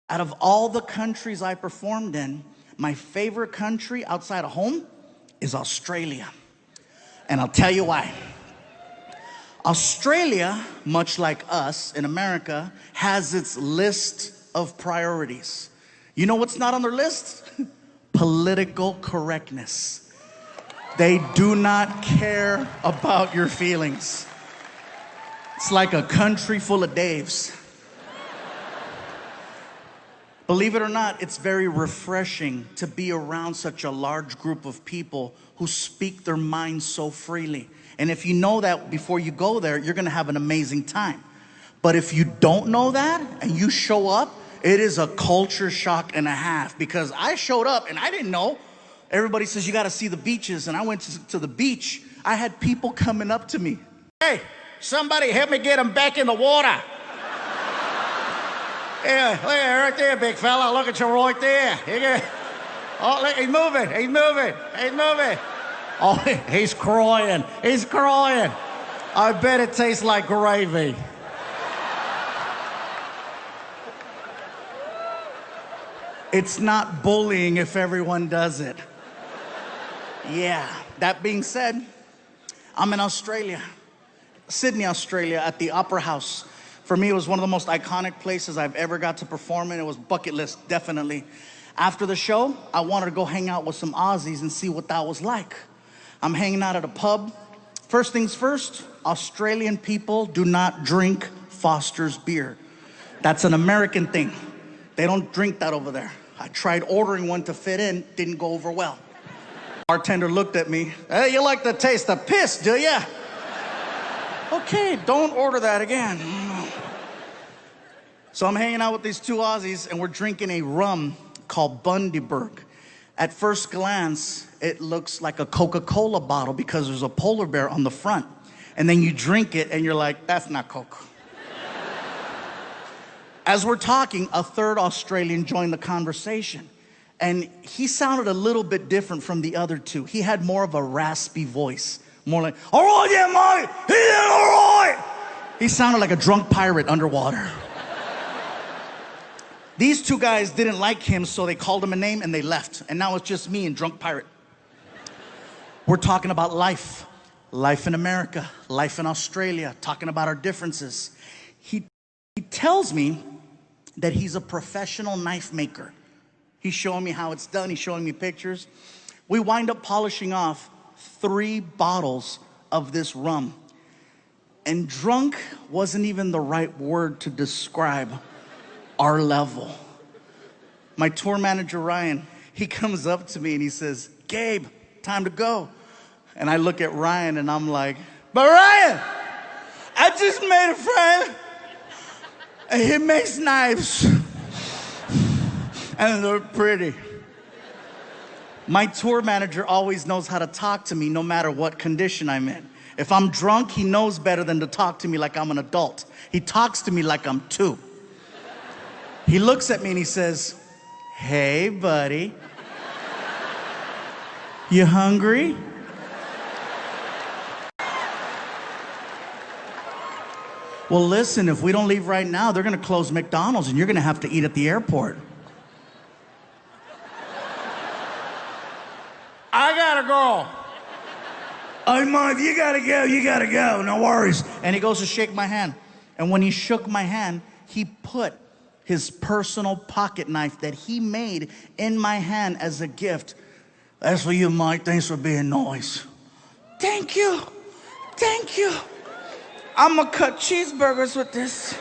Out of all the countries I performed in, my favorite country outside of home is Australia. And I'll tell you why. Australia, much like us in America, has its list of priorities. You know what's not on their list? Political correctness. They do not care about your feelings. It's like a country full of Daves. Believe it or not, it's very refreshing to be around such a large group of people who speak their minds so freely. And if you know that before you go there, you're gonna have an amazing time. But if you don't know that and you show up, it is a culture shock and a half, because I showed up and I didn't know. Everybody says you gotta see the beaches, and I went to the beach. I had people coming up to me. Hey, somebody help me get him back in the water. Yeah, look at right there, big fella. Look at you right there. Oh, look, he's moving. He's moving. He's moving. Oh, he's crying. He's crying. I bet it tastes like gravy. It's not bullying if everyone does it. Yeah, that being said, I'm in Australia, Sydney, Australia, at the Opera House. For me, it was one of the most iconic places I've ever got to perform in. It was bucket list, definitely. After the show, I wanted to go hang out with some Aussies and see what that was like. I'm hanging out at a pub. First things first, Australian people do not drink Foster's beer. That's an American thing. They don't drink that over there. I tried ordering one to fit in, didn't go over well. Bartender looked at me. Hey, you like the taste of piss, do ya? Okay, don't order that again. So I'm hanging out with these two Aussies, and we're drinking a rum called Bundaberg. At first glance, it looks like a Coca-Cola bottle because there's a polar bear on the front. And then you drink it, and you're like, that's not Coke. As we're talking, a third Australian joined the conversation. And he sounded a little bit different from the other two. He had more of a raspy voice. More like, all right, yeah, mate, yeah, all right. He sounded like a drunk pirate underwater. These two guys didn't like him, so they called him a name and they left. And now it's just me and drunk pirate. We're talking about life. Life in America, life in Australia, talking about our differences. He tells me that he's a professional knife maker. He's showing me how it's done. He's showing me pictures. We wind up polishing off 3 bottles of this rum. And drunk wasn't even the right word to describe our level. My tour manager, Ryan, he comes up to me and he says, Gabe, time to go. And I look at Ryan and I'm like, but Ryan, I just made a friend and he makes knives and they're pretty. My tour manager always knows how to talk to me no matter what condition I'm in. If I'm drunk, he knows better than to talk to me like I'm an adult. He talks to me like I'm 2. He looks at me and he says, hey, buddy. You hungry? Well, listen, if we don't leave right now, they're gonna close McDonald's and you're gonna have to eat at the airport. I gotta go. Oh, Mom, you gotta go, no worries. And he goes to shake my hand. And when he shook my hand, he put his personal pocket knife that he made in my hand as a gift. That's for you, Mike. Thanks for being nice. Thank you. Thank you. I'm gonna cut cheeseburgers with this.